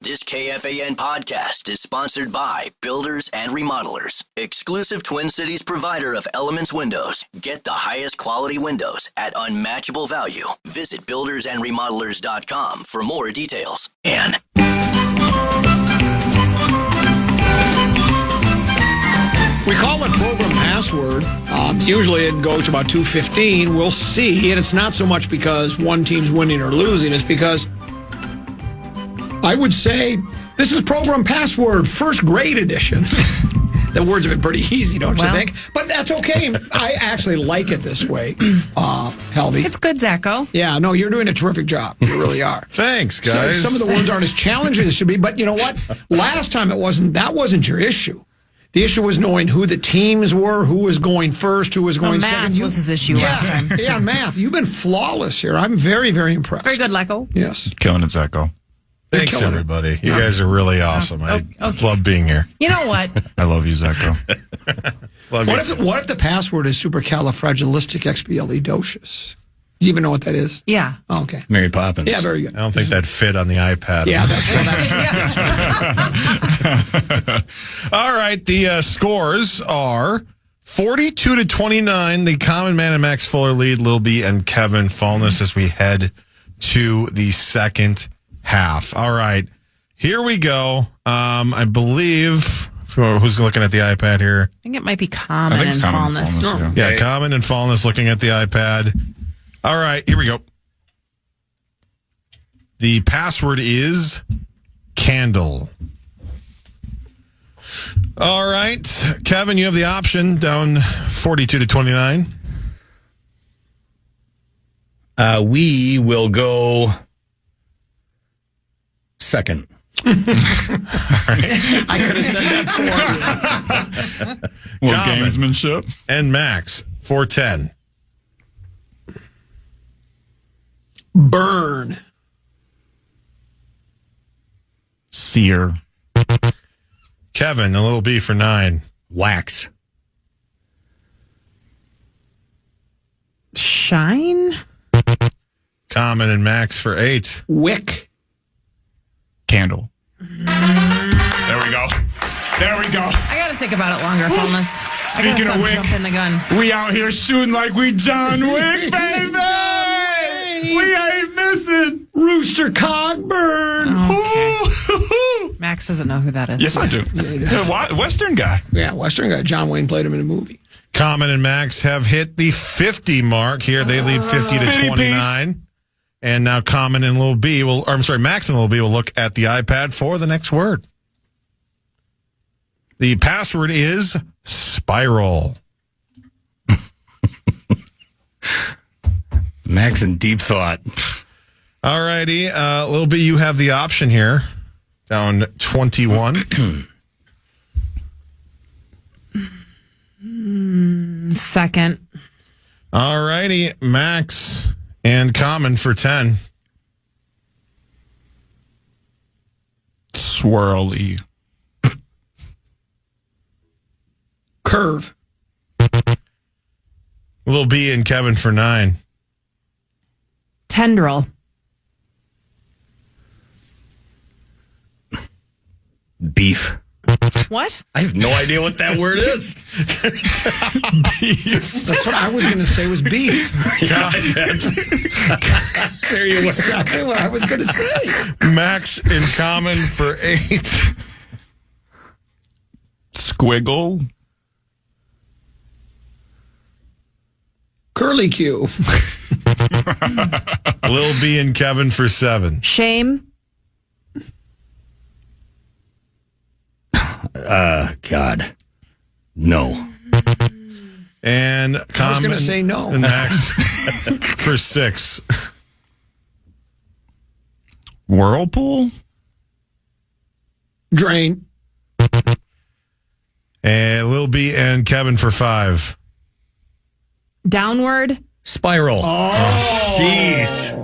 This KFAN podcast is sponsored by Builders and Remodelers, exclusive Twin Cities provider of Elements Windows. Get the highest quality windows at unmatchable value. Visit buildersandremodelers.com for more details. And we call it Progrum Password. Usually it goes to about 2:15. We'll see. And it's not so much because one team's winning or losing. It's because I would say this is Progrum Password, first grade edition. The words have been pretty easy, don't you think? But that's okay. I actually like it this way, Helby. It's good, Zacho. Yeah, no, you're doing a terrific job. You really are. Thanks, guys. So some of the words aren't as challenging as they should be, but you know what? Last time that wasn't your issue. The issue was knowing who the teams were, who was going first, who was going second. Math was his issue last time. Yeah, math. You've been flawless here. I'm very, very impressed. Very good, Lecco. Yes. Killing it, Zacho. Thanks, everybody. You guys are really awesome. I love being here. You know what? I love you, Zacho. What if the password is supercalifragilisticexpialidocious? Do you even know what that is? Yeah. Oh, okay. Mary Poppins. Yeah, very good. I don't think that fit on the iPad. Yeah, that's right. All right, the scores are 42-29. The Common Man and Max Fuller lead, Lil B and Kevin Fallness as we head to the second half. All right, here we go. I believe, who's looking at the iPad here? I think it might be Common and Fallness. Yeah, Common and Fallness looking at the iPad. All right, here we go. The password is candle. All right, Kevin, you have the option down 42-29. We will go second. All right. I could have said that for gamesmanship. And Max, 410. burn. Sear. Kevin, a little B for 9. Wax. Shine? Common and Max for 8. Wick. Candle. There we go. I got to think about it longer, Fallness. Speaking of Wick, jump in the gun. we out here shooting like we John Wick, baby! We ain't missing. Rooster Cogburn. Okay. Max doesn't know who that is. Yes, I do. Western guy. Yeah, Western guy. John Wayne played him in a movie. Common and Max have hit the 50 mark here. They lead 50-29. And now Common and Lil B Max and Lil B will look at the iPad for the next word. The password is spiral. Max in deep thought. All righty. Lil B, you have the option here. Down 21. Second. All righty. Max and Common for 10. Swirly. Curve. Lil B and Kevin for 9. Tendril. Beef. What? I have no idea what that word is. Beef. That's what I was going to say was beef. Yeah, there you were. Exactly what I was going to say. Max and Common for 8. Squiggle. Curly Q. Lil B and Kevin for 7. Shame. God. No. And Common I was going to say no. and Max for 6. Whirlpool. Drain. And Lil B and Kevin for 5. Downward. Spiral. Oh. Jeez.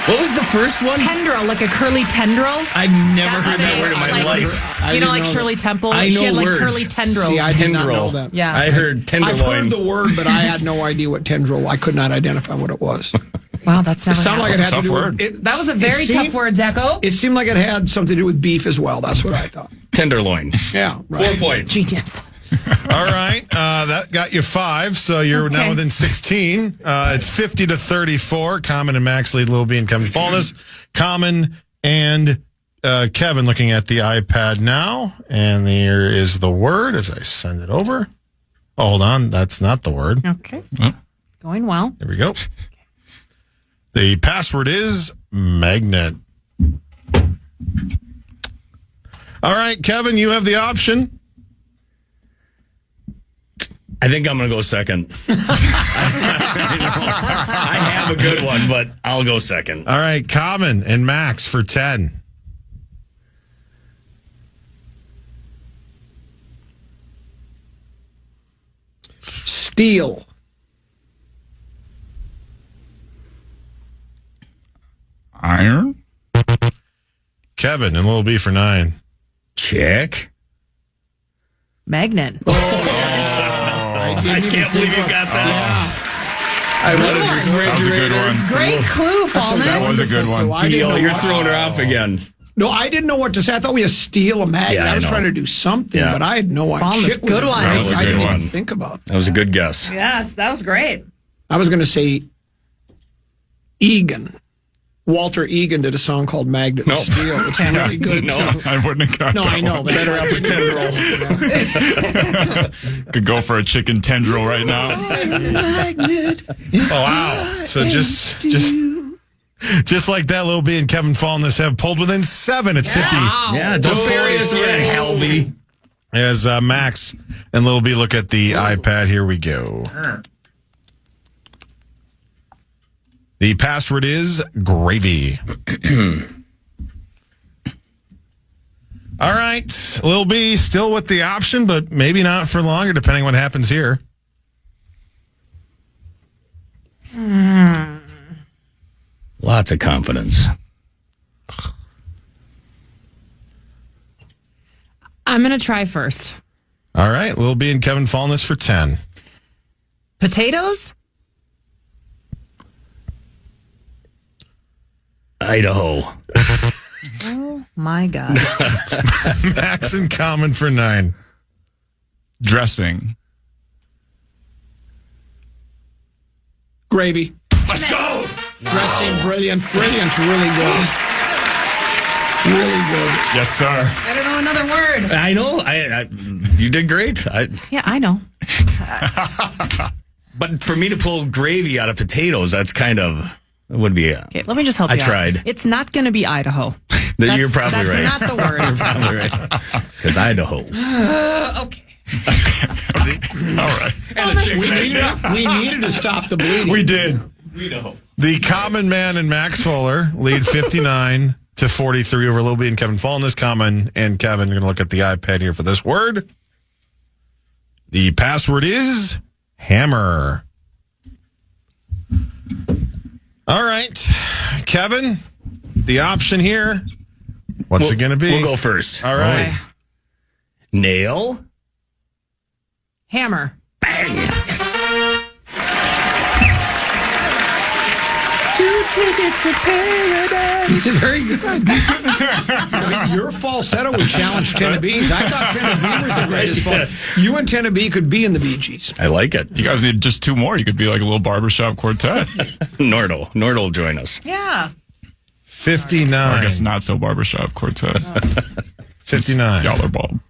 What was the first one? Tendril, like a curly tendril. I've never heard that word in my life. I You know, didn't like know Shirley that. Temple. I She know had like words. curly tendrils. See, I did not know Tendril. that. Yeah. I heard tenderloin. I've heard the word, but I had no idea what tendril. I could not identify what it was. Wow, that's It never sounded like it happened. had to do word. with... That was a very tough word, Zacho. It seemed like it had something to do with beef as well. That's what I thought. Tenderloin. Yeah, right. 4 points. Genius. All right. That got you 5, so you're now within 16. It's 50-34. Common and Max lead Lil B and Kevin Fallness. Common and Kevin looking at the iPad now. And there is the word as I send it over. Oh, hold on. That's not the word. Okay. Going well. There we go. The password is magnet. All right, Kevin, you have the option. I think I'm going to go second. I have a good one, but I'll go second. All right, Common and Max for 10. Steel. Iron? Kevin and Lil B for 9. Check. Magnet. I can't believe you got that. That was a good one. Great clue, Fallness. That was a good one. Deal. You're throwing her off again. No, I didn't know what to say. I thought we had steel a magnet. Yeah, I was I know. trying to do something, Yeah. but I had no idea. Fallness, Shit was good a one. great- That was a I good didn't even one. think about That was a good guess. Yes, that was great. I was going to say Egan. Walter Egan did a song called Magnet and Nope. Steel. It's really good, No. too. I wouldn't have got No, that I know, one. but better after Could go for a chicken tendril right now. Oh, wow. So just like that, Lil B and Kevin Fallness have pulled within 7. It's 50. Yeah, don't bury us yet, Helvey. As Max and Lil B look at the iPad, here we go. The password is gravy. All right. Lil B still with the option, but maybe not for longer, depending what happens here. Lots of confidence. I'm going to try first. All right. Lil B and Kevin Fallness for 10. Potatoes? Idaho. Oh, my God. Max and Common for 9. Dressing. Gravy. Let's go. Dressing, brilliant, really good. Really good. Yes, sir. I don't know another word. I know. You did great. Yeah, I know. But for me to pull gravy out of potatoes, that's kind of would be. Okay, let me just help I you out. tried. It's not going to be Idaho. You're probably right. That's not the word. You're probably right. Because Idaho. Okay. All right. And a chicken. We needed to stop the bleeding. We did. The Common Man and Max Fuller lead 59-43 over Lil B and Kevin Fallness. Common and Kevin are going to look at the iPad here for this word. The password is hammer. All right. Kevin, the option here. What's it going to be? We'll go first. All right. Okay. Nail. Hammer. Bang. 2 tickets to paradise. Very good. I mean, your falsetto would challenge Tenebbe's. I thought Tenebbe was the greatest falsetto. You and Tenebbe could be in the Bee Gees. I like it. You guys need just 2 more. You could be like a little barbershop quartet. Nordal will join us. Yeah. 59. Or I guess not so barbershop quartet. 59. Y'all are bald.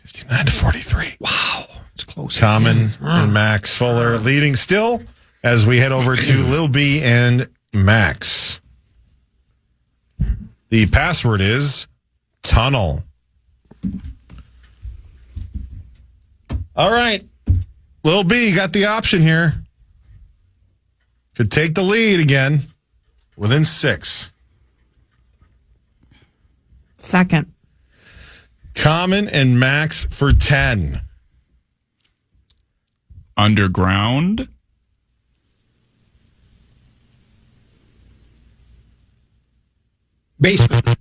59-43. Wow. It's close. Common and Max Fuller leading still as we head over to Lil B and Max. The password is tunnel. All right. Lil B, you got the option here. Could take the lead again within 6. Second. Common and Max for 10. Underground. Basement.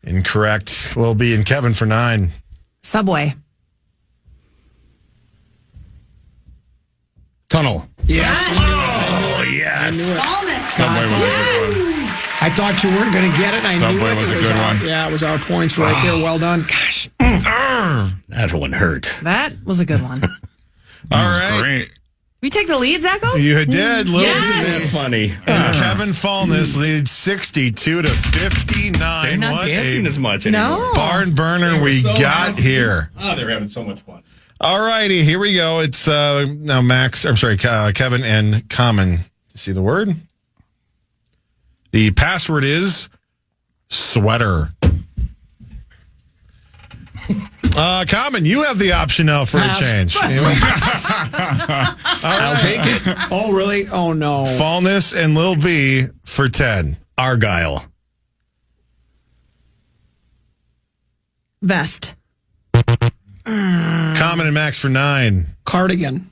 Incorrect. Lil B and Kevin for 9. Subway. Tunnel. Yes. Oh, yes. Yes. Subway was a good one. I thought you weren't going to get it. I knew Subway it. was a It good our- one. Yeah, it was our points right there. Well done. Gosh. That one hurt. That was a good one. All right. Great. We take the lead, Zacho? You did. Lil Yes! Isn't that funny? and Kevin Fallness leads 62 to 59. They're not What dancing a as much anymore. No. barn burner we got here. Oh, they're having so much fun. All righty, here we go. It's now Max. I'm sorry, Kevin and Common. See the word? The password is sweater. Common, you have the option now for Pass. a change. I'll take it. Oh, really? Oh, no. Fallness and Lil B for 10. Argyle. Vest. Common and Max for 9. Cardigan.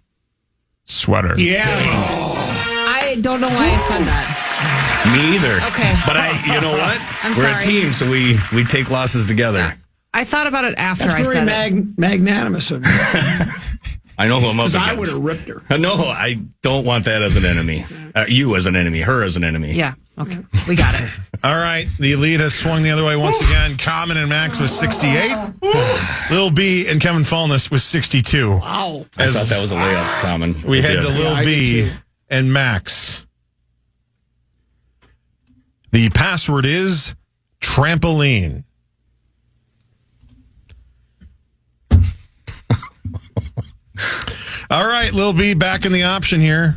Sweater. I don't know why I said that. Me either. Okay. But you know what? I'm We're sorry. a team, so we take losses together. I thought about it after That's I very said it. magnanimous of you. I know who I'm up Because against. I would have ripped her. No, I don't want that as an enemy. You as an enemy. Her as an enemy. Yeah. Okay. We got it. All right, the lead has swung the other way once again. Common and Max with 68. Lil B and Kevin Fallness with 62. Wow. I thought that was a layup, Common. We It head to did. Lil I did B too. and Max. The password is trampoline. All right, Lil B, back in the option here.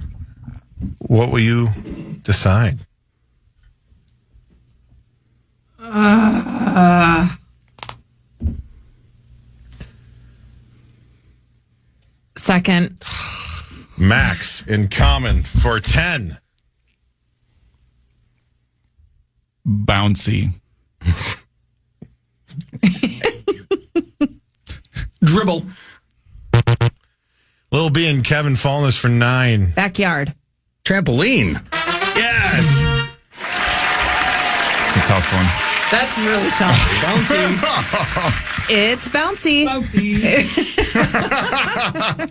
What will you decide? Second. Max in Common for 10. Bouncy. Dribble. Lil B and Kevin Fallness for 9. Backyard. Trampoline. Yes. It's a tough one. That's really tough. Bouncy. It's bouncy.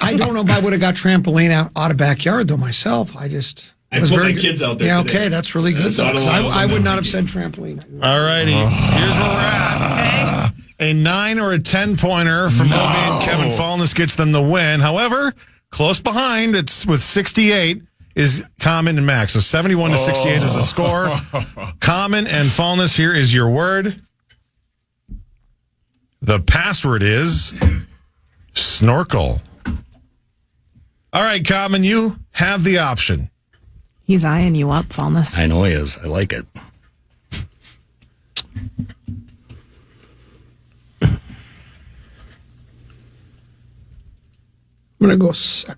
I don't know if I would have got trampoline out of backyard, though, myself. I just... I it was put very my good. kids out there Yeah, today. okay, that's really good. So I Though, don't 'cause know. I would not have said trampoline. All righty. Here's where we're at. A 9 or a 10-pointer from Lil B and Kevin Fallness gets them the win. However, close behind, it's with 68, is Common and Max. So 71 to 68 is the score. Common and Fallness, here is your word. The password is snorkel. All right, Common, you have the option. He's eyeing you up, Fallness. I know he is. I like it. I'm going to go second.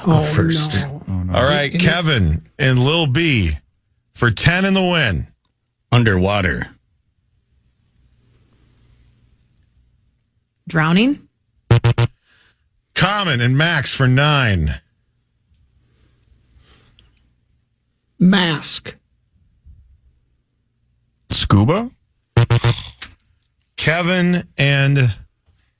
Go first. No. All right, Kevin and Lil B for 10 in the win. Underwater. Drowning. Common and Max for 9. Mask. Scuba? Kevin and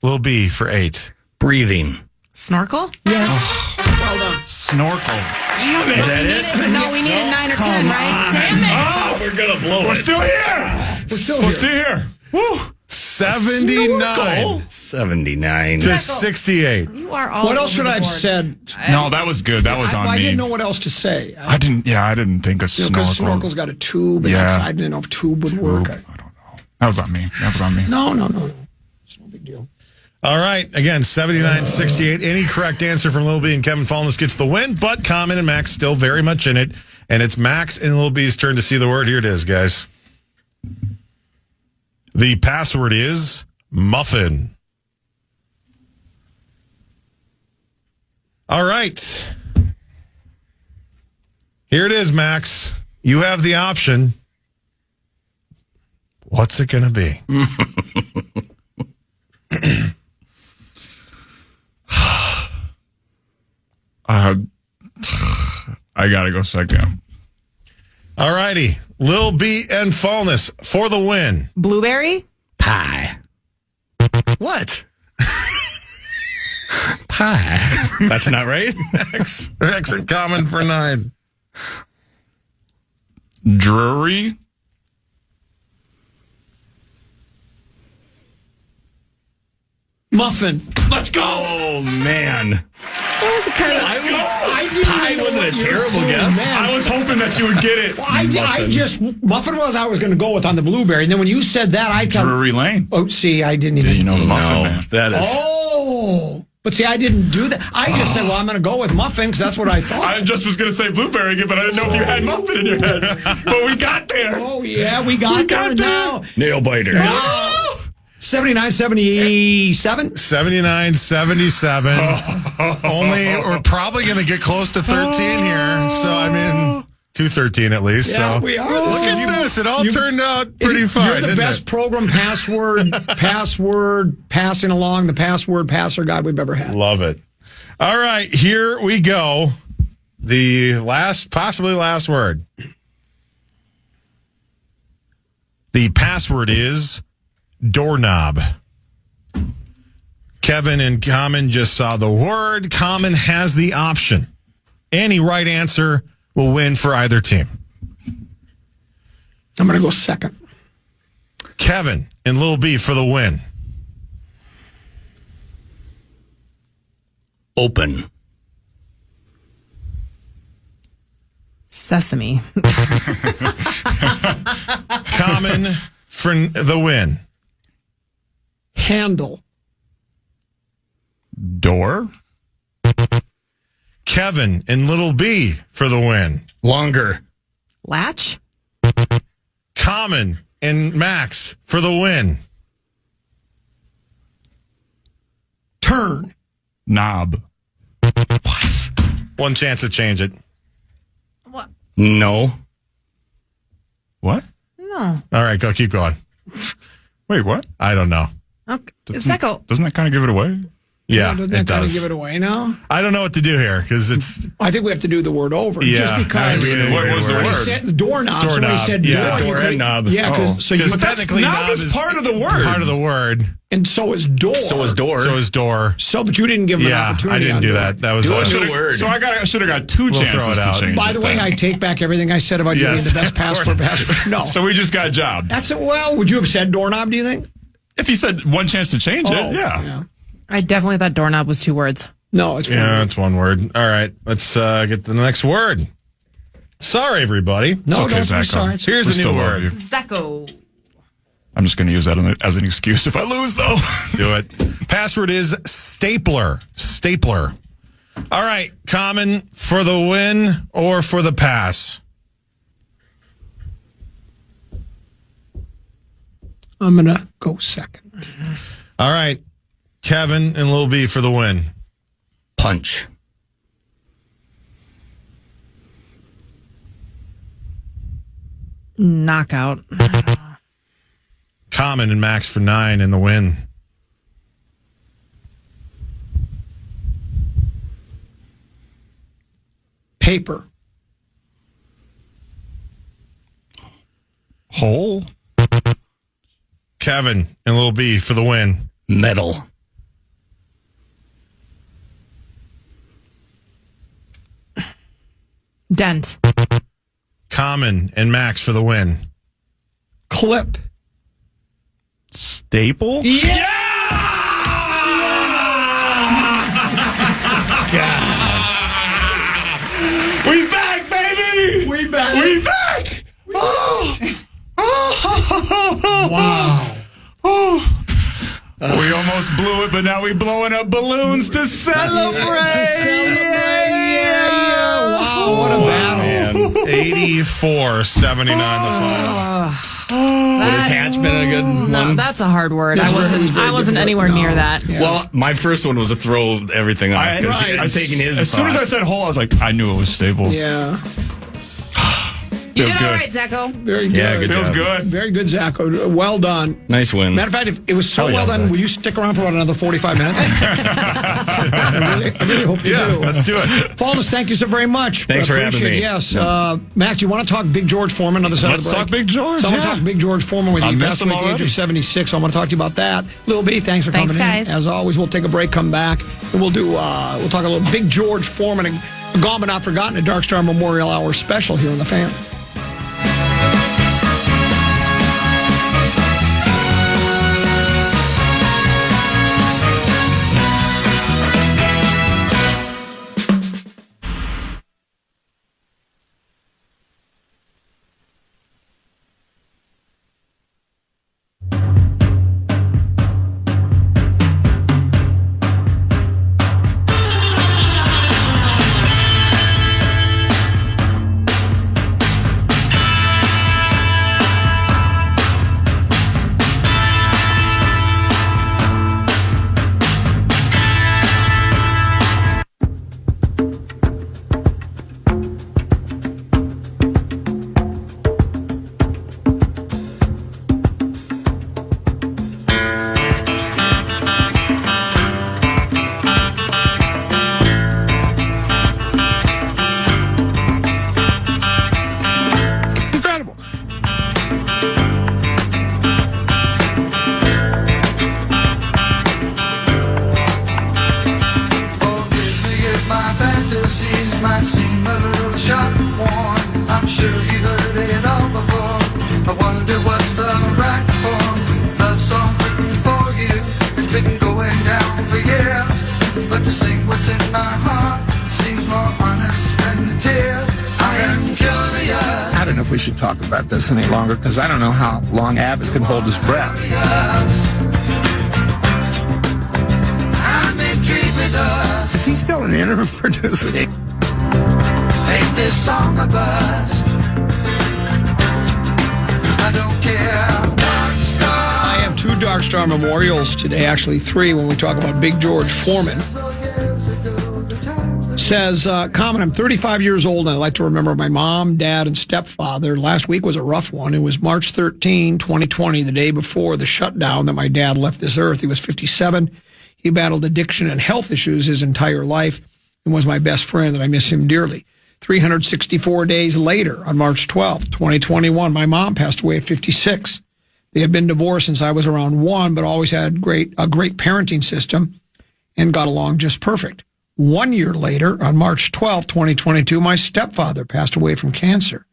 Lil B for 8. Breathing. Snorkel. Yes. Well done. Snorkel. Is that it? No, we needed 9 or 10, right? Damn it. Oh, we're going to blow it. Still here. We're still here. Woo. 79 79. to 68. You are all What else over should the I have board. said? No, that was good. That was on I me. didn't know what else to say. I didn't think a snorkel. Because snorkel's got a tube, and Yeah. I didn't know if tube would work. I don't know. That was on me. No. It's no big deal. All right. Again, 79-68. Any correct answer from Lil B and Kevin Fallness gets the win, but Common and Max still very much in it. And it's Max and Lil B's turn to see the word. Here it is, guys. The password is muffin. All right. Here it is, Max. You have the option. What's it going to be? I gotta go second. All righty. Lil B and Fallness for the win. Blueberry. Pie. What? Pie. That's not right? X and Common for 9. Drury. Muffin. Let's go. Oh, man. That was kind of. Pie wasn't a terrible guess. I was hoping that you would get it. Muffin was I was going to go with on the blueberry. And then when you said that, I thought. Drury Lane. Oh, see, I didn't even. You know the muffin, man. That is. Oh. But see, I didn't do that. I just said, well, I'm going to go with muffin because that's what I thought. I just was going to say blueberry again, but I didn't know if you had muffin in your head. But we got there. Oh, yeah, we got there now. Nail biter. 79-77? 79-77. We're probably going to get close to 13 here. So, I mean, 213 at least. Yeah, so we are. Look at this. It all turned out pretty fine. You're the best program password passing along the password passer guide we've ever had. Love it. All right, here we go. The possibly last word. The password is doorknob. Kevin and Common just saw the word. Common has the option. Any right answer will win for either team. I'm going to go second. Kevin and Lil B for the win. Open. Sesame. Common for the win. Handle. Door. Kevin and Little B for the win. Longer. Latch. Common and Maxx for the win. Turn. Knob. What? One chance to change it. No. What? No. All right, go. Keep going. Wait, what? I don't know. Okay. Zecco. Doesn't that kind of give it away? Yeah, doesn't it that kind of does. give it away now? I don't know what to do here because it's. I think we have to do the word over. Yeah, Just because. I mean, what was the When he word? said the doorknob. So when he Doorknob, said yeah. door, Door and knob. Yeah, so you, Because But that's- technically, knob is part of the word. Part of the word. and so is door. So is door. So is door. So, but you didn't give him an Yeah, opportunity. I didn't on do door. that. That was Do a a new word. So I should have got two We'll throw chances it to out. change By it the way, then. I take back everything I said about you Yes. being the best password passer. No. So we just got jobbed. That's it. Well, would you have said doorknob, do you think? If he said one chance to change it, yeah. I definitely thought doorknob was 2 words. No, it's one Yeah, word. it's one word. All right, let's get to the next word. Sorry, everybody. No, okay, don't Zach, be sorry. Here's we a new still love word. you. Zecco. I'm just going to use that as an excuse if I lose, though. Do it. Password is stapler. Stapler. All right, Common for the win or for the pass? I'm going to go second. All right, Kevin and Lil B for the win. Punch. Knockout. Common and Maxx for 9 in the win. Paper. Hole. Kevin and Lil B for the win. Metal. Dent. Common and Maxx for the win. Clip. Staple. We back, baby! We back. We back! Oh! Wow. Oh! We almost blew it, but now we're blowing up balloons to celebrate! Wow, what a battle. 84-79 the final. Would attachment a good No, one? that's a hard word. That's I wasn't. very, very I wasn't good anywhere word. near No. that. Yeah. Well, my first one was to throw everything off because I'm taking his. As soon as I said hole, I was like, I knew it was stable. Yeah. You Feels did all good. right, Zecco. Very good. Yeah, good Feels job. good. Very good, Zach. Well done. Nice win. Matter of fact, if it was so Hell yeah, well done, Zach. will you stick around for about another 45 minutes? I really hope you Yeah, do. let's do it. Fallness, thank you so very much. Thanks for having Appreciate me. it. Yes. Max, you want to talk Big George Foreman on the side Let's of the break? talk Big George, So I want to yeah. talk Big George Foreman with I you. missed Passed away him at the age already. of 76. So I want to talk to you about that. Lil B, thanks for Thanks, coming guys. in. As always, we'll take a break, come back, and we'll talk a little Big George Foreman Gone but not forgotten, a Dark Star Memorial Hour special here on the Fan. Talk about this any longer because I don't know how long Abbott can hold his breath. Is he still an interim producer? Ain't this song a bust? I don't care. I have 2 Dark Star Memorials today, actually 3 when we talk about Big George Foreman. Says, Common, I'm 35 years old and I like to remember my mom, dad, and stepfather. Last week was a rough one. It was March 13, 2020, the day before the shutdown that my dad left this earth. He was 57. He battled addiction and health issues his entire life and was my best friend, and I miss him dearly. 364 days later, on March 12, 2021, my mom passed away at 56. They had been divorced since I was around 1, but always had a great parenting system and got along just perfect. 1 year later, on March 12, 2022, my stepfather passed away from cancer.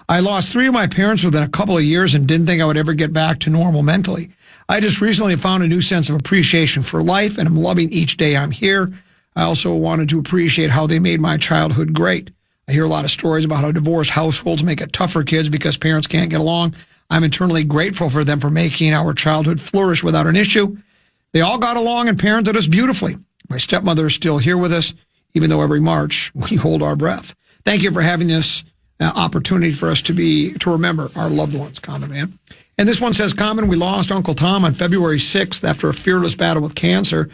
I lost 3 of my parents within a couple of years and didn't think I would ever get back to normal mentally. I just recently found a new sense of appreciation for life, and I'm loving each day I'm here. I also wanted to appreciate how they made my childhood great. I hear a lot of stories about how divorced households make it tough for kids because parents can't get along. I'm eternally grateful for them for making our childhood flourish without an issue. They all got along and parented us beautifully. My stepmother is still here with us, even though every March we hold our breath. Thank you for having this opportunity for us to remember our loved ones, Common Man. And this one says, Common, we lost Uncle Tom on February 6th after a fearless battle with cancer.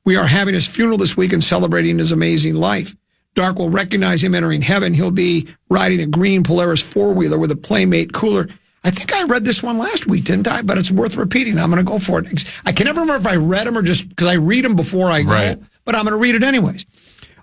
We are having his funeral this week and celebrating his amazing life. Dark will recognize him entering heaven. He'll be riding a green Polaris four-wheeler with a Playmate cooler. I think I read this one last week, didn't I? But it's worth repeating. I'm going to go for it. I can never remember if I read them or just because I read them before I go. Right. But I'm going to read it anyways.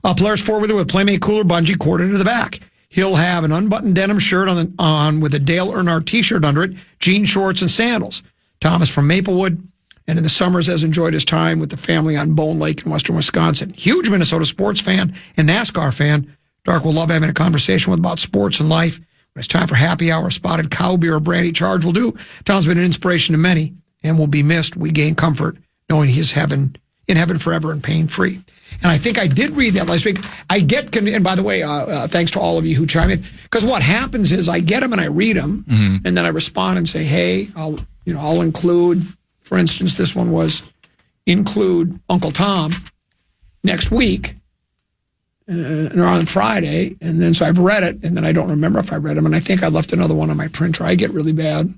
A Polaris four-wheeler with Playmate cooler bungee corded to the back. He'll have an unbuttoned denim shirt on with a Dale Earnhardt T-shirt under it, jean shorts, and sandals. Tom is from Maplewood, and in the summers has enjoyed his time with the family on Bone Lake in western Wisconsin. Huge Minnesota sports fan and NASCAR fan. Dark will love having a conversation with about sports and life. When it's time for happy hour, spotted cow beer or brandy charge will do. Tom's been an inspiration to many and will be missed. We gain comfort knowing he is in heaven forever and pain-free. And I think I did read that last week. And by the way, thanks to all of you who chime in, because what happens is I get them and I read them, and then I respond and say, hey, I'll include, for instance, this one was include Uncle Tom next week, or on Friday, and then so I've read it, and then I don't remember if I read them, and I think I left another one on my printer. I get really bad.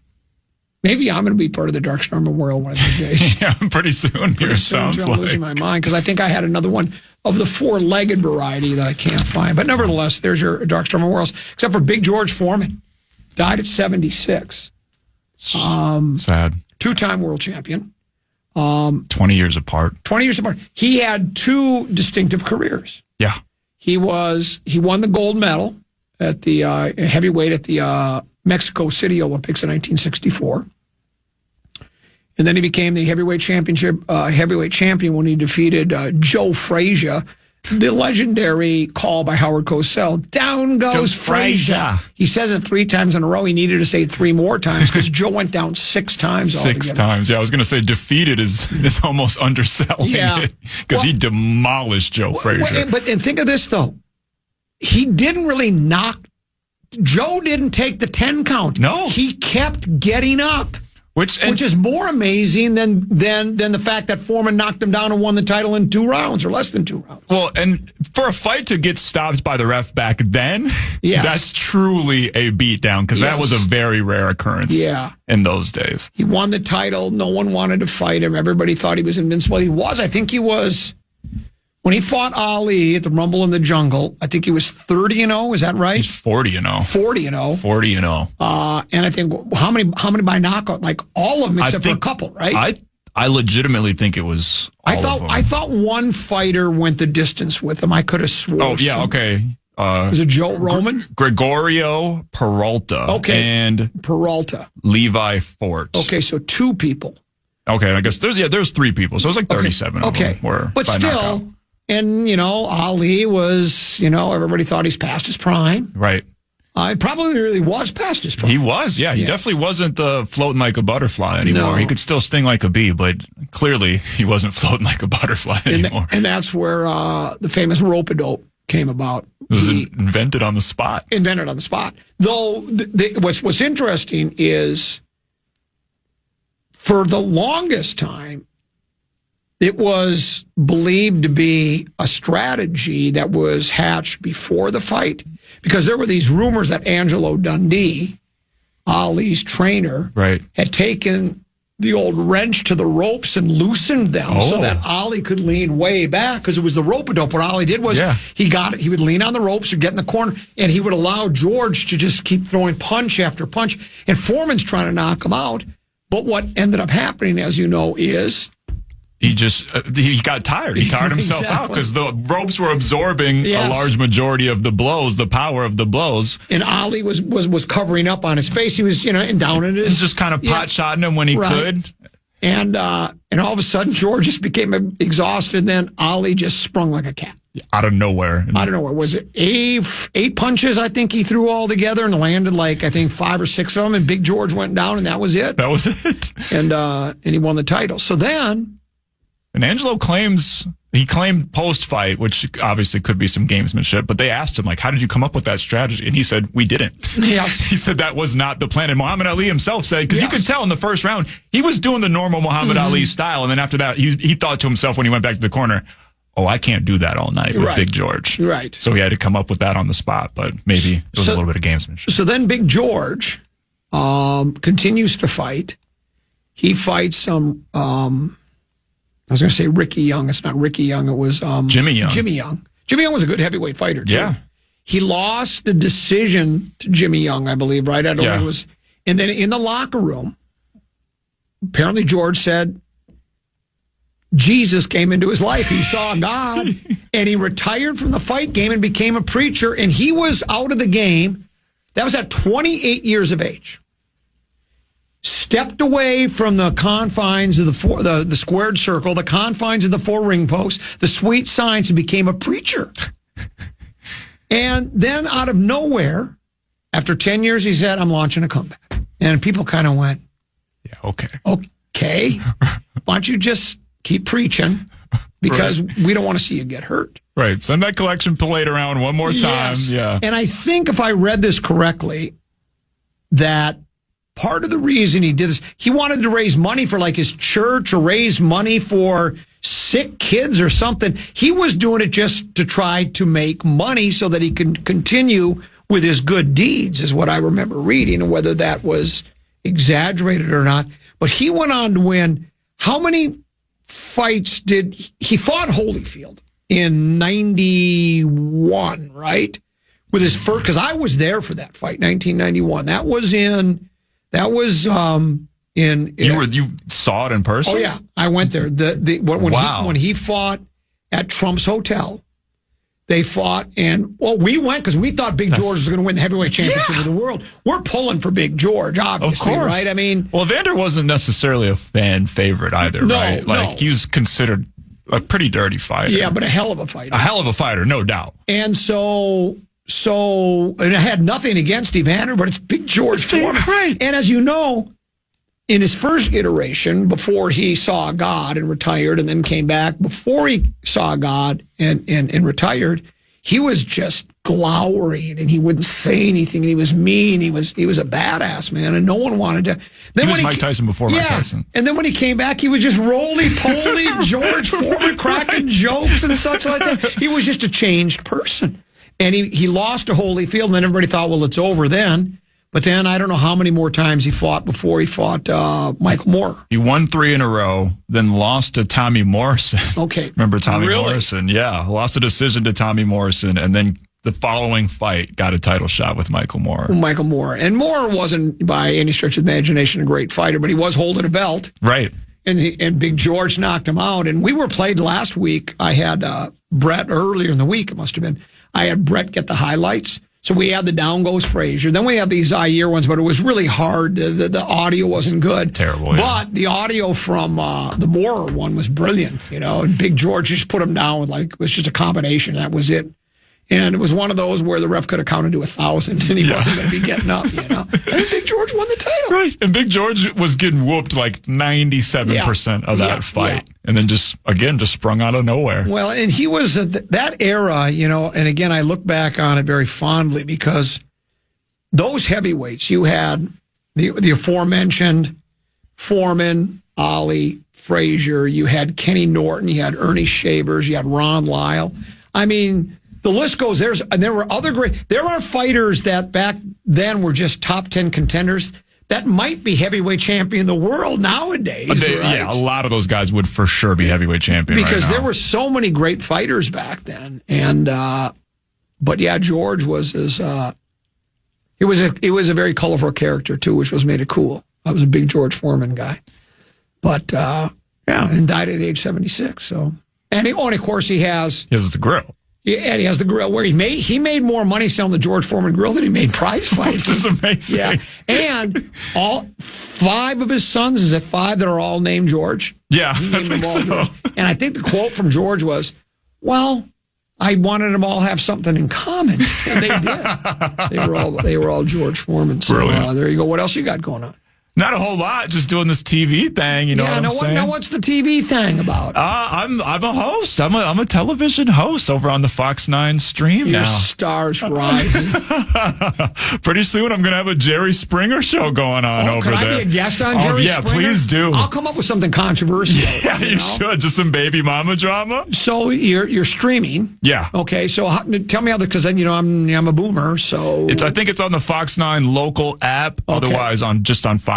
Maybe I'm going to be part of the Dark Star Memorial one of these days. Yeah, pretty soon. Pretty soon, I'm losing my mind, because I think I had another one of the four-legged variety that I can't find. But nevertheless, there's your Dark Star Memorials, except for Big George Foreman. Died at 76. Sad. Two-time world champion. 20 years apart. 20 years apart. He had two distinctive careers. Yeah. He won the gold medal at the heavyweight at the Mexico City Olympics in 1964. And then he became the heavyweight champion when he defeated Joe Frazier the legendary call by Howard Cosell, down goes Frazier. He says it 3 times in a row. He needed to say it 3 more times because Joe went down 6 times altogether. 6 times. Yeah, I was going to say defeated is almost underselling it because he demolished Joe Frazier. And think of this, though. He didn't really knock. Joe didn't take the 10 count. No. He kept getting up. Which is more amazing than the fact that Foreman knocked him down and won the title in 2 rounds or less than 2 rounds. Well, and for a fight to get stopped by the ref back then, that's truly a beatdown because that was a very rare occurrence in those days. He won the title. No one wanted to fight him. Everybody thought he was invincible. He was. I think he was. When he fought Ali at the Rumble in the Jungle, I think he was 30-0. Is that right? He's 40-0. 40-0. 40-0. And I think how many by knockout? Like all of them except for a couple, right? I legitimately think it was all of them. I thought one fighter went the distance with him. I could have sworn. Oh yeah, okay. Was it Joe Roman? Gregorio Peralta. Okay. And Peralta. Levi Fort. Okay, so 2 people. Okay, I guess there's 3 people. So it was like 37 of them were but by still. knockout. And, Ali was, everybody thought he's past his prime. Right. He probably really was past his prime. He was, yeah. He definitely wasn't floating like a butterfly anymore. No. He could still sting like a bee, but clearly he wasn't floating like a butterfly anymore. And that's where the famous rope-a-dope came about. It was invented on the spot. Invented on the spot. Though, what's interesting is, for the longest time, it was believed to be a strategy that was hatched before the fight because there were these rumors that Angelo Dundee, Ali's trainer, had taken the old wrench to the ropes and loosened them so that Ali could lean way back because it was the rope-a-dope. What Ali did was he would lean on the ropes or get in the corner and he would allow George to just keep throwing punch after punch. And Foreman's trying to knock him out. But what ended up happening, as you know, is he got tired. He tired himself out because the ropes were absorbing a large majority of the blows, the power of the blows. And Ali was covering up on his face. He was, and down in his. He was just kind of pot-shotting him when he could. And all of a sudden, George just became exhausted. And then Ali just sprung like a cat. Out of nowhere. Was it 8 punches, I think he threw all together and landed like, I think 5 or 6 of them. And Big George went down and that was it. That was it. And he won the title. So then. And Angelo claimed post-fight, which obviously could be some gamesmanship, but they asked him, how did you come up with that strategy? And he said, we didn't. Yes. He said that was not the plan. And Muhammad Ali himself said, because you could tell in the first round, he was doing the normal Muhammad Ali style. And then after that, he thought to himself when he went back to the corner, I can't do that all night with Big George. Right. So he had to come up with that on the spot, but maybe it was a little bit of gamesmanship. So then Big George continues to fight. He fights some... I was going to say Ricky Young. It's not Ricky Young. It was Jimmy Young. Jimmy Young. Jimmy Young was a good heavyweight fighter, too. Yeah. He lost the decision to Jimmy Young, I believe, right? I don't know. It was, and then in the locker room, apparently George said Jesus came into his life. He saw God, and he retired from the fight game and became a preacher, and he was out of the game. That was at 28 years of age. Stepped away from the confines of the squared circle, the confines of the 4 ring posts, the sweet signs, and became a preacher. And then out of nowhere, after 10 years, he said, I'm launching a comeback. And people kind of went, okay. Why don't you just keep preaching? Because we don't want to see you get hurt. Right. Send that collection plate around one more time. Yes. Yeah. And I think if I read this correctly, that part of the reason he did this, he wanted to raise money for his church or raise money for sick kids or something. He was doing it just to try to make money so that he can continue with his good deeds, is what I remember reading, and whether that was exaggerated or not. But he went on to win. How many fights did he fought Holyfield in 91, right? With his first, because I was there for that fight, 1991. You saw it in person? Oh yeah, I went there. When he fought at Trump's Hotel, they fought, and we went because we thought Big George was going to win the heavyweight championship of the world. We're pulling for Big George, obviously, right? I mean, Evander wasn't necessarily a fan favorite either, right? He was considered a pretty dirty fighter. Yeah, but a hell of a fighter. A hell of a fighter, no doubt. And so, and I had nothing against Evander, but it's Big George Foreman. Right. And as you know, in his first iteration, before he saw God and retired, and then came back, before he saw God and retired, he was just glowering, and he wouldn't say anything. He was mean. He was a badass, man, and no one wanted to. Then He was Mike Tyson before Mike Tyson. And then when he came back, he was just roly-poly George Foreman, cracking jokes and such like that. He was just a changed person. And he lost to Holyfield, and then everybody thought, well, it's over then. But then I don't know how many more times he fought before he fought Michael Moore. He won 3 in a row, then lost to Tommy Morrison. Okay. Remember Tommy Really? Morrison? Yeah, lost a decision to Tommy Morrison, and then the following fight got a title shot with Michael Moore. Michael Moore. And Moore wasn't, by any stretch of the imagination, a great fighter, but he was holding a belt. Right. And Big George knocked him out. And we were played last week. I had Brett earlier in the week, it must have been. I had Brett get the highlights. So we had the Down Goes Frazier. Then we had these Zaire ones, but it was really hard. The audio wasn't good. Terrible, yeah. But the audio from the Moore one was brilliant, And Big George just put him down with it was just a combination. That was it. And it was one of those where the ref could have counted to 1,000 and he wasn't going to be getting up, And Big George won the title. Right. And Big George was getting whooped like 97% of that fight. Yeah. And then just sprung out of nowhere. Well, and he was that era, and again, I look back on it very fondly because those heavyweights, you had the aforementioned Foreman, Ali, Frazier, you had Kenny Norton, you had Ernie Shavers, you had Ron Lyle. I mean, the list goes. There were other great. There are fighters that back then were just top 10 contenders that might be heavyweight champion of the world nowadays. Right? Yeah, a lot of those guys would for sure be heavyweight champion because right now. There were so many great fighters back then. And but yeah, George was he was a very colorful character too, which was made it cool. I was a big George Foreman guy, but and died at age 76. So and of course he has the grill. Yeah, and he has the grill where he made more money selling the George Foreman grill than he made prize fights. Which is amazing. Yeah, and all 5 of his sons, is it 5 that are all named George? Yeah, I think so. George. And I think the quote from George was, "Well, I wanted them all to have something in common," and they did. They were all George Foreman. So there you go. What else you got going on? Not a whole lot, just doing this TV thing, you know what I'm saying? Now what's the TV thing about? I'm a host. I'm a television host over on the Fox 9 stream Your now. Stars rising. Pretty soon I'm going to have a Jerry Springer show going on over can there. Can I be a guest on Jerry Springer? Yeah, please do. I'll come up with something controversial. Yeah, you should. Just some baby mama drama. So you're streaming. Yeah. Okay, so tell me how, because then, I'm a boomer, so. I think it's on the Fox 9 local app. Okay. Otherwise, on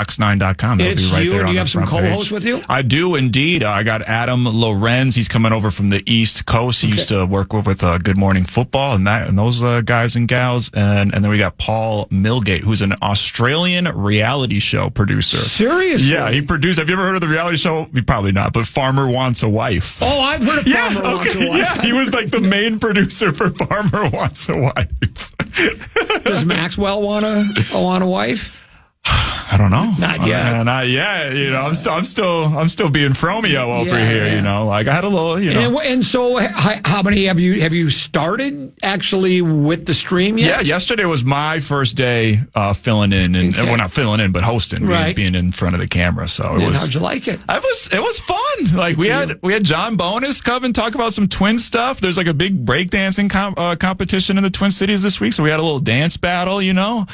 fox9.com. That'll be right there on the front page. Do you have some co-hosts with you? I do indeed. I got Adam Lorenz. He's coming over from the East Coast. He used to work with Good Morning Football and those guys and gals. And then we got Paul Milgate, who's an Australian reality show producer. Seriously? Yeah, he produced. Have you ever heard of the reality show? Probably not, but Farmer Wants a Wife. Oh, I've heard of Farmer Wants a Wife. Yeah, he was like the main producer for Farmer Wants a Wife. Does Maxwell want a wife? I don't know. Not yet. Not yet. I'm still being Fromeo over here. Yeah. Like I had a little. And so, how many have you started actually with the stream yet? Yeah, yesterday was my first day filling in, and well, not filling in, but hosting, being in front of the camera. So how'd you like it? It was fun. Like we had John Bonus come and talk about some Twin stuff. There's like a big breakdancing competition in the Twin Cities this week, so we had a little dance battle.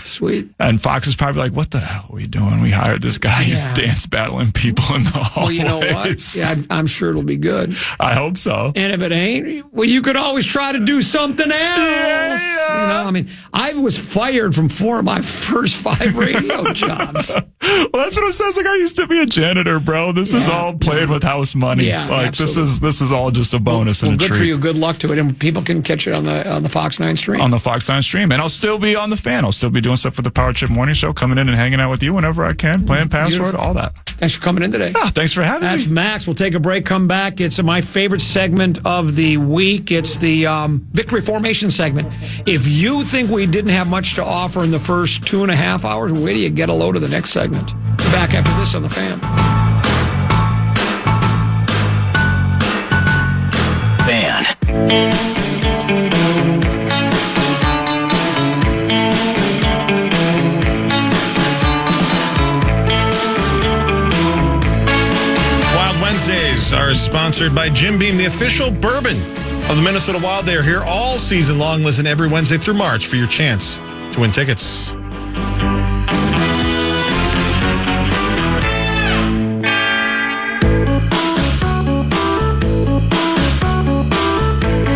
Sweet. And Fox is probably like, "What the hell are we doing? We hired this guy. He's dance battling people in the hallways." Well, you know what? Yeah, I'm sure it'll be good. I hope so. And if it ain't, well, you could always try to do something else. Yeah. I was fired from 4 of my first 5 radio jobs. Well, that's what it says. Like I used to be a janitor, bro. This is all playing with house money. Yeah, like absolutely. this is all just a bonus and a treat. Good for you. Good luck to it. And people can catch it on the Fox 9 stream. On the Fox 9 stream. And I'll still be on the fan. I'll still be doing stuff for the Power Chip Morning Show, coming in and hanging out with you whenever I can, playing Password, all that. Thanks for coming in today. Thanks for having me. That's Max. We'll take a break, come back. It's my favorite segment of the week. It's the Victory Formation segment. If you think we didn't have much to offer in the first 2.5 hours, wait till you get a load of the next segment. Back after this on The Fan. Wild Wednesdays are sponsored by Jim Beam, the official bourbon of the Minnesota Wild. They are here all season long. Listen every Wednesday through March for your chance to win tickets.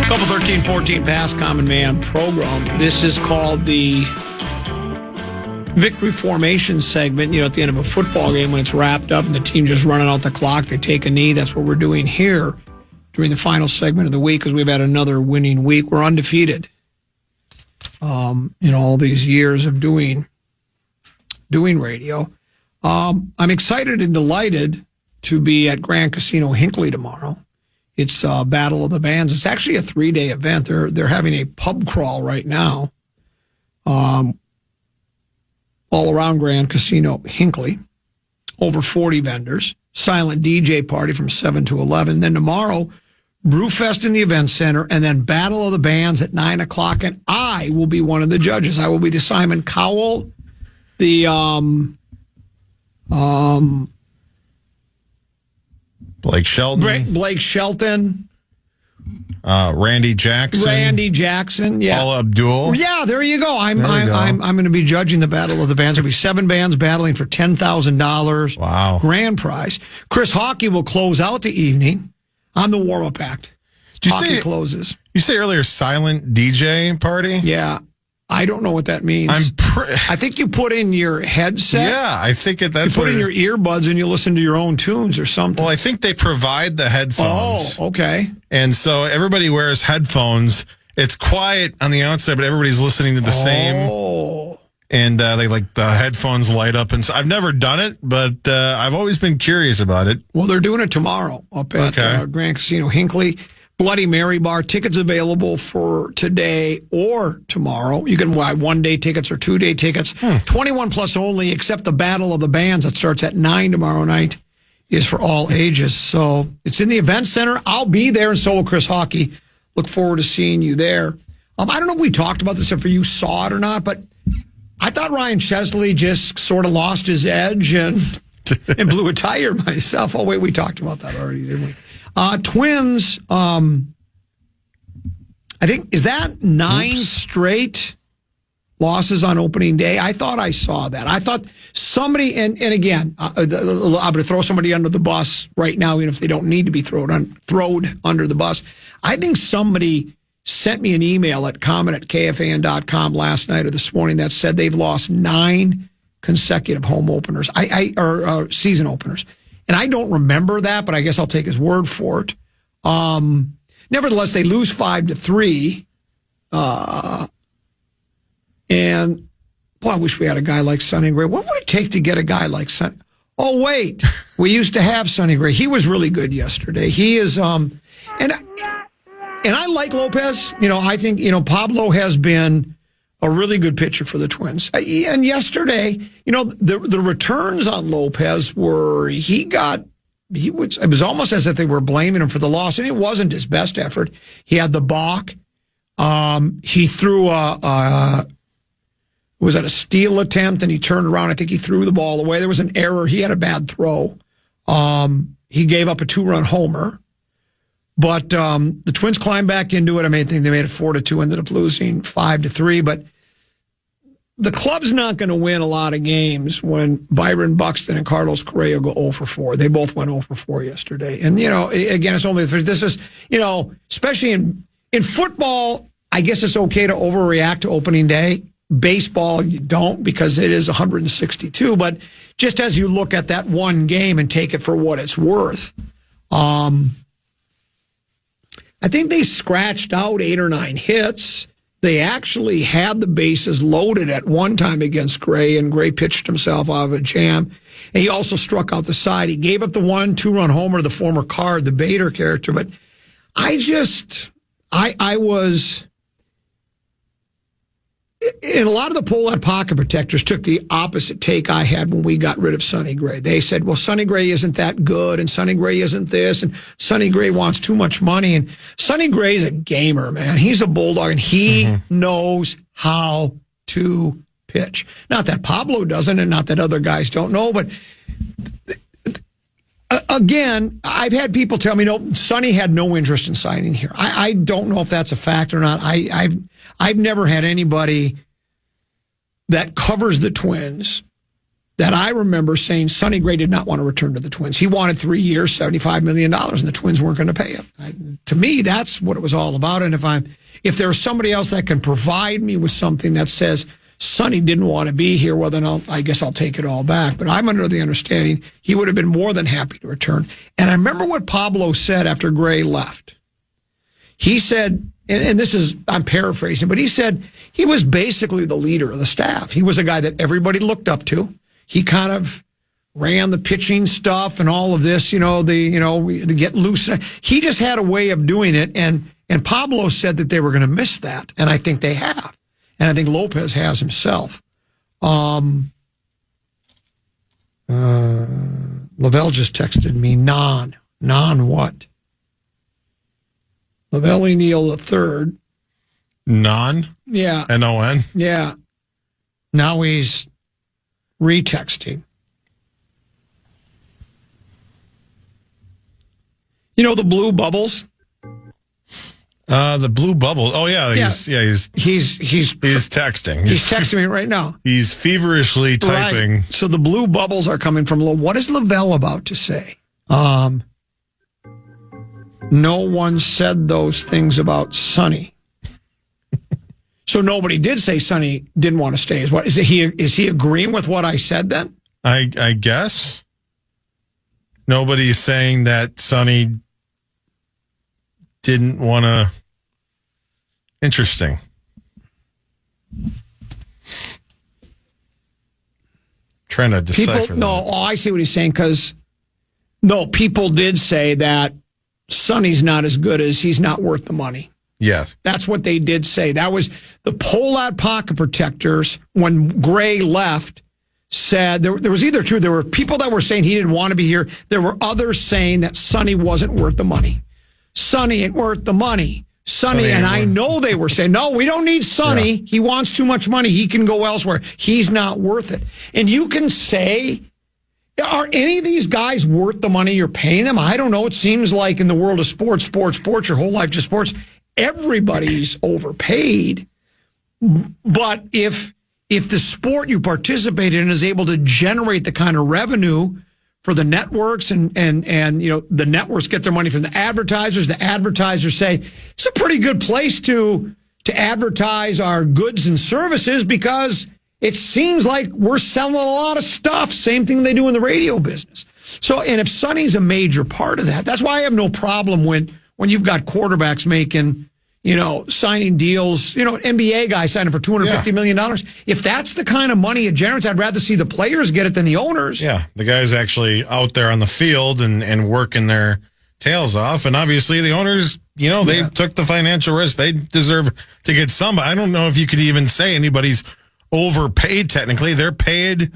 Couple 13-14 pass common man program. This is called the victory formation segment. You know, at the end of a football game when it's wrapped up and the team just running out the clock, they take a knee. That's what we're doing here during the final segment of the week because we've had another winning week. We're undefeated. All these years of doing radio. I'm excited and delighted to be at Grand Casino Hinckley tomorrow. It's Battle of the Bands. It's actually a 3-day event. They're having a pub crawl right now, all around Grand Casino Hinckley. Over 40 vendors. Silent DJ party from 7 to 11. Then tomorrow, Brewfest in the Event Center, and then Battle of the Bands at 9 o'clock. And I will be one of the judges. I will be the Simon Cowell, the Blake Shelton. Blake Shelton. Randy Jackson. Yeah. Paula Abdul. Yeah, there you go. I'm go. going to be judging the Battle of the Bands. There'll be 7 bands battling for $10,000. Wow. Grand prize. Chris Hockey will close out the evening. I'm the warm-up act. Hockey closes. You say earlier silent DJ party? Yeah. I don't know what that means. I think you put in your headset. Yeah, I think that's you put in your earbuds and you listen to your own tunes or something. Well, I think they provide the headphones. Oh, okay. And so everybody wears headphones. It's quiet on the outside, but everybody's listening to the same. Oh. And they the headphones light up. And so I've never done it, but I've always been curious about it. Well, they're doing it tomorrow up at Grand Casino Hinckley. Bloody Mary Bar. Tickets available for today or tomorrow. You can buy 1-day tickets or 2-day tickets. 21 plus only, except the Battle of the Bands that starts at 9 tomorrow night is for all ages. So it's in the event center. I'll be there, and so will Chris Hockey. Look forward to seeing you there. I don't know if we talked about this, if you saw it or not, but I thought Ryan Chesley just sort of lost his edge and blew a tire myself. Oh, wait, we talked about that already, didn't we? Twins, I think, is that 9 straight losses on opening day? I thought I saw that. I thought somebody, and again, I'm going to throw somebody under the bus right now, even if they don't need to be thrown under the bus. I think somebody sent me an email at comment@kfan.com last night or this morning that said they've lost 9 consecutive home openers, or season openers. And I don't remember that, but I guess I'll take his word for it. Nevertheless, they lose 5-3. And, boy, I wish we had a guy like Sonny Gray. What would it take to get a guy like Sonny? Oh, wait. We used to have Sonny Gray. He was really good yesterday. He is, and I like Lopez. I think, Pablo has been a really good pitcher for the Twins. And yesterday, the returns on Lopez were, it was almost as if they were blaming him for the loss, and it wasn't his best effort. He had the balk. He threw was at a steal attempt, and he turned around. I think he threw the ball away. There was an error. He had a bad throw. He gave up a 2-run homer. But the Twins climbed back into it. I think they made it 4-2, ended up losing 5-3. But the club's not going to win a lot of games when Byron Buxton and Carlos Correa go 0-4. They both went 0-4 yesterday. And, again, it's only this is, especially in football, I guess it's okay to overreact to opening day. Baseball, you don't, because it is 162. But just as you look at that one game and take it for what it's worth, I think they scratched out 8 or 9 hits. They actually had the bases loaded at one time against Gray, and Gray pitched himself out of a jam. And he also struck out the side. He gave up the 1-2-run homer to the former Card, the Bader character. But And a lot of the Polat pocket protectors took the opposite take I had when we got rid of Sonny Gray. They said, well, Sonny Gray isn't that good, and Sonny Gray isn't this, and Sonny Gray wants too much money. And Sonny Gray's a gamer, man. He's a bulldog, and he knows how to pitch. Not that Pablo doesn't, and not that other guys don't know, but again, I've had people tell me, no, Sonny had no interest in signing here. I don't know if that's a fact or not. I've never had anybody that covers the Twins that I remember saying Sonny Gray did not want to return to the Twins. He wanted 3 years, $75 million, and the Twins weren't going to pay him. To me, that's what it was all about. And if there's somebody else that can provide me with something that says Sonny didn't want to be here, well, then I guess I'll take it all back. But I'm under the understanding he would have been more than happy to return. And I remember what Pablo said after Gray left. He said, and this is, I'm paraphrasing, but he said he was basically the leader of the staff. He was a guy that everybody looked up to. He kind of ran the pitching stuff and all of this, the get loose. He just had a way of doing it. And Pablo said that they were going to miss that. And I think they have. And I think Lopez has himself. LaVelle just texted me, Non what? LaVelle Neal III. Non? Yeah. N-O-N? Yeah. Now he's retexting. You know the blue bubbles? The blue bubble. Oh yeah, he's texting. He's texting me right now. He's feverishly typing. Right. So the blue bubbles are coming from. What is LaVelle about to say? No one said those things about Sonny. So nobody did say Sonny didn't want to stay. Is he agreeing with what I said then? I guess. Nobody's saying that Sonny didn't want to. Interesting. Trying to decipher that. I see what he's saying, because people did say that Sonny's not as good as he's not worth the money. Yes. That's what they did say. That was the Polat pocket protectors when Gray left said there was either two. There were people that were saying he didn't want to be here. There were others saying that Sonny wasn't worth the money. Sonny ain't worth the money. Sonny and I know they were saying, no, we don't need Sonny. Yeah. He wants too much money. He can go elsewhere. He's not worth it. And you can say, are any of these guys worth the money you're paying them? I don't know. It seems like in the world of sports, your whole life just sports, everybody's overpaid. But if the sport you participate in is able to generate the kind of revenue for the networks and the networks get their money from the advertisers say it's a pretty good place to advertise our goods and services because it seems like we're selling a lot of stuff. Same thing they do in the radio business. So, and if Sonny's a major part of that, that's why I have no problem when you've got quarterbacks making, signing deals, NBA guy signing for $250 million. If that's the kind of money it generates, I'd rather see the players get it than the owners. Yeah, the guys actually out there on the field and working their tails off. And obviously the owners, they took the financial risk. They deserve to get some. I don't know if you could even say anybody's overpaid technically. They're paid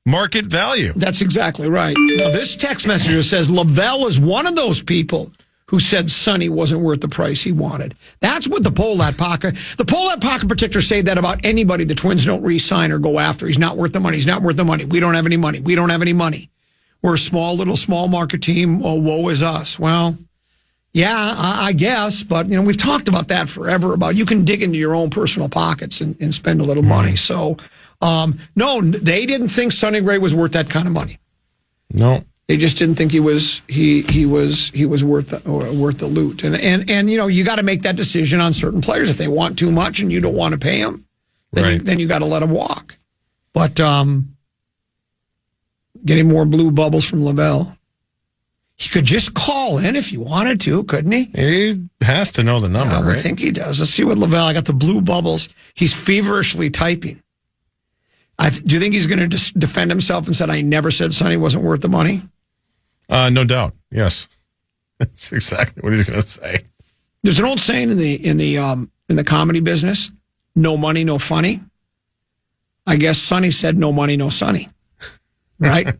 market value. That's exactly right. Now, this text messenger says LaVelle is one of those people who said Sonny wasn't worth the price he wanted. That's what the Polat pocket protectors say that about anybody the Twins don't re-sign or go after. He's not worth the money. He's not worth the money. We don't have any money. We don't have any money. We're a small market team. Oh, woe is us. Well, yeah, I guess. But, we've talked about that forever, about you can dig into your own personal pockets and spend a little money. So, no, they didn't think Sonny Gray was worth that kind of money. No. They just didn't think he was worth the loot. And you got to make that decision on certain players. If they want too much and you don't want to pay them, then you got to let them walk. But getting more blue bubbles from LaVelle. He could just call in if he wanted to, couldn't he? He has to know the number, right? I think he does. Let's see what LaVelle. I got the blue bubbles. He's feverishly typing. Do you think he's going to defend himself and said, I never said Sonny wasn't worth the money? No doubt. Yes. That's exactly what he's going to say. There's an old saying in the comedy business, no money, no funny. I guess Sonny said no money, no Sonny. Right?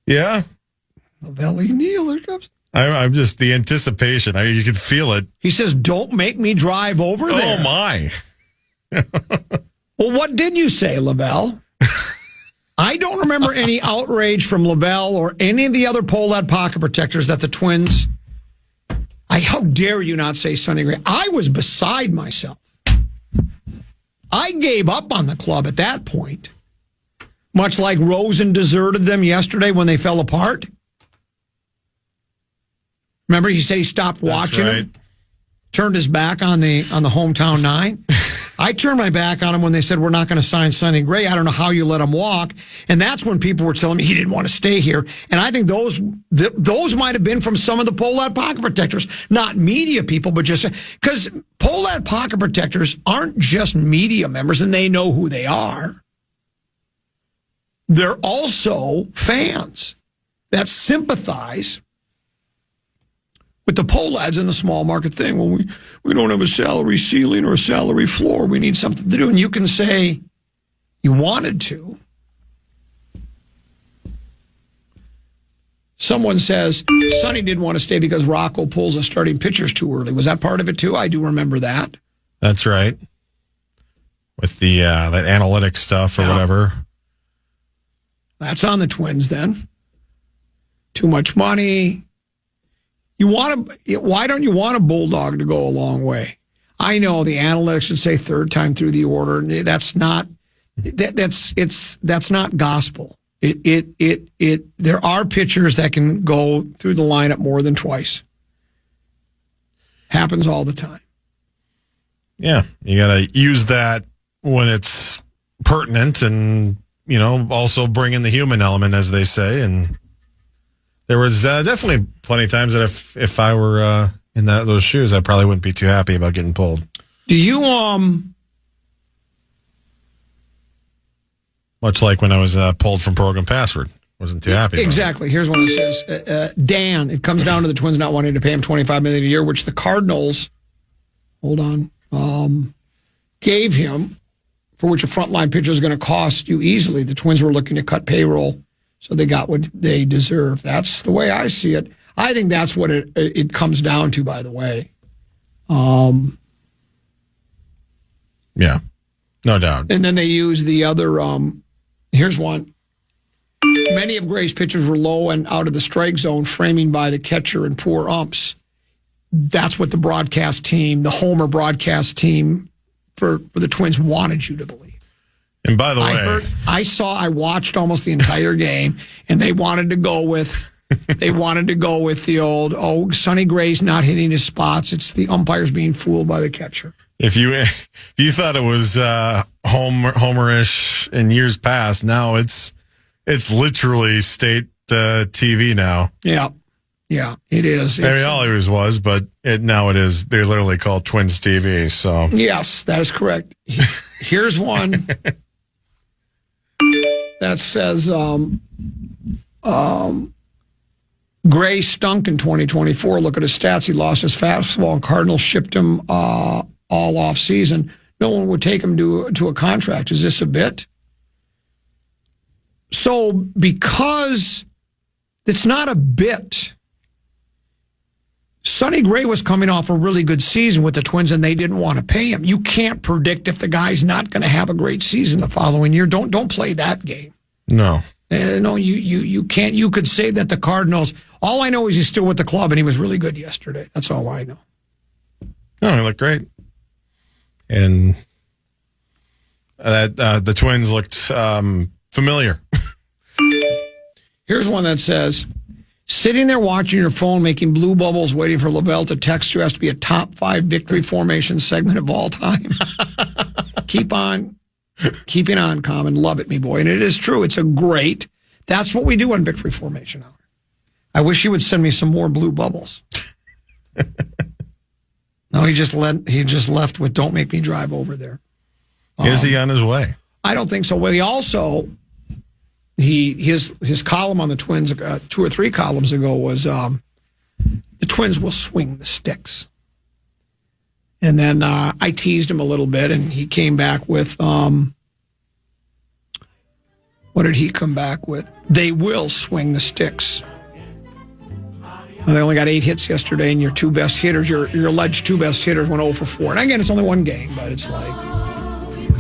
Yeah. LaVelle Neal, there comes. I'm just the anticipation. You can feel it. He says, don't make me drive over there. Oh, my. Well, what did you say, LaVelle? I don't remember any outrage from LaVelle or any of the other Pohlad pocket protectors that the Twins. How dare you not say Sonny Gray? I was beside myself. I gave up on the club at that point. Much like Rosen deserted them yesterday when they fell apart. Remember, he said he stopped watching them? Turned his back on the hometown nine. I turned my back on him when they said, we're not going to sign Sonny Gray. I don't know how you let him walk. And that's when people were telling me he didn't want to stay here. And I think those might have been from some of the Pohlad pocket protectors, not media people, but just because Pohlad pocket protectors aren't just media members and they know who they are. They're also fans that sympathize with the Pohlads and the small market thing. Well, we don't have a salary ceiling or a salary floor. We need something to do. And you can say you wanted to. Someone says, Sonny didn't want to stay because Rocco pulls the starting pitchers too early. Was that part of it too? I do remember that. That's right. With the that analytics stuff or whatever. That's on the Twins then. Too much money. Why don't you want a Bulldog to go a long way? I know the analytics would say third time through the order. That's not gospel. There are pitchers that can go through the lineup more than twice. Happens all the time. Yeah, you got to use that when it's pertinent, and also bring in the human element, as they say. And there was definitely plenty of times that if I were in those shoes, I probably wouldn't be too happy about getting pulled. Do you much like when I was pulled from Progrum Password, wasn't too happy. Exactly. Here's what it says: Dan. It comes down to the Twins not wanting to pay him $25 million a year, which the Cardinals, gave him, for which a frontline pitcher is going to cost you easily. The Twins were looking to cut payroll, so they got what they deserve. That's the way I see it. I think that's what it comes down to, by the way. Yeah, no doubt. And then they use the other, here's one. Many of Gray's pitchers were low and out of the strike zone, framing by the catcher and poor umps. That's what the broadcast team, the Homer broadcast team for the Twins wanted you to believe. And by the way, I watched almost the entire game, and they wanted to go with the old, Sonny Gray's not hitting his spots. It's the umpires being fooled by the catcher. If you thought it was Homerish in years past, now it's literally state TV now. Yeah, it is. I mean, always was, but now it is. They're literally called Twins TV. So yes, that is correct. Here's one that says Gray stunk in 2024. Look at his stats. He lost his fastball, and Cardinals shipped him all off season. No one would take him to a contract. Is this a bit? So because it's not a bit, Sonny Gray was coming off a really good season with the Twins, and they didn't want to pay him. You can't predict if the guy's not going to have a great season the following year. Don't play that game. No. No, you can't. You could say that the Cardinals. All I know is he's still with the club, and he was really good yesterday. That's all I know. No, he looked great, and the Twins looked familiar. Here's one that says, sitting there watching your phone, making blue bubbles, waiting for LaVelle to text you has to be a top 5 victory formation segment of all time. Keeping on, Common. Love it, me boy. And it is true. It's that's what we do on Victory Formation Hour. I wish you would send me some more blue bubbles. No, he just left with "Don't make me drive over there." Is he on his way? I don't think so. Well, he also his column on the Twins 2 or 3 columns ago was the Twins will swing the sticks. And then I teased him a little bit, and he came back with, what did he come back with? They will swing the sticks. Well, they only got 8 hits yesterday, and your two best hitters, your alleged two best hitters, went 0 for 4. And again, it's only one game, but it's like,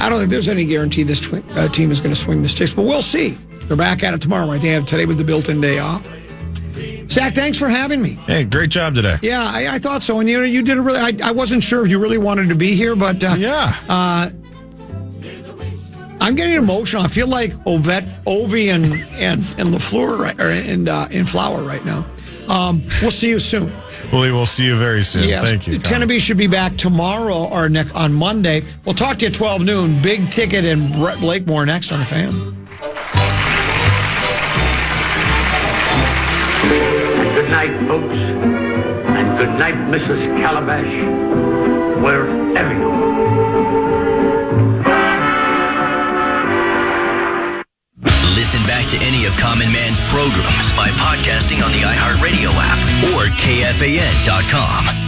I don't think there's any guarantee this team is going to swing the sticks, but we'll see. They're back at it tomorrow, right? Today was the built-in day off. Zach, thanks for having me. Hey, great job today. Yeah, I thought so. And you did a really, I wasn't sure if you really wanted to be here, but I'm getting emotional. I feel like Ovi and LaFleur in Flower right now. We'll see you soon. We will see you very soon. Yes. Thank you. Tennessee should be back tomorrow or on Monday. We'll talk to you at 12 noon. Big Ticket and Brett Blakemore next on the Fan. Good night, folks, and good night, Mrs. Calabash, wherever you are. Listen back to any of Common Man's programs by podcasting on the iHeartRadio app or KFAN.com.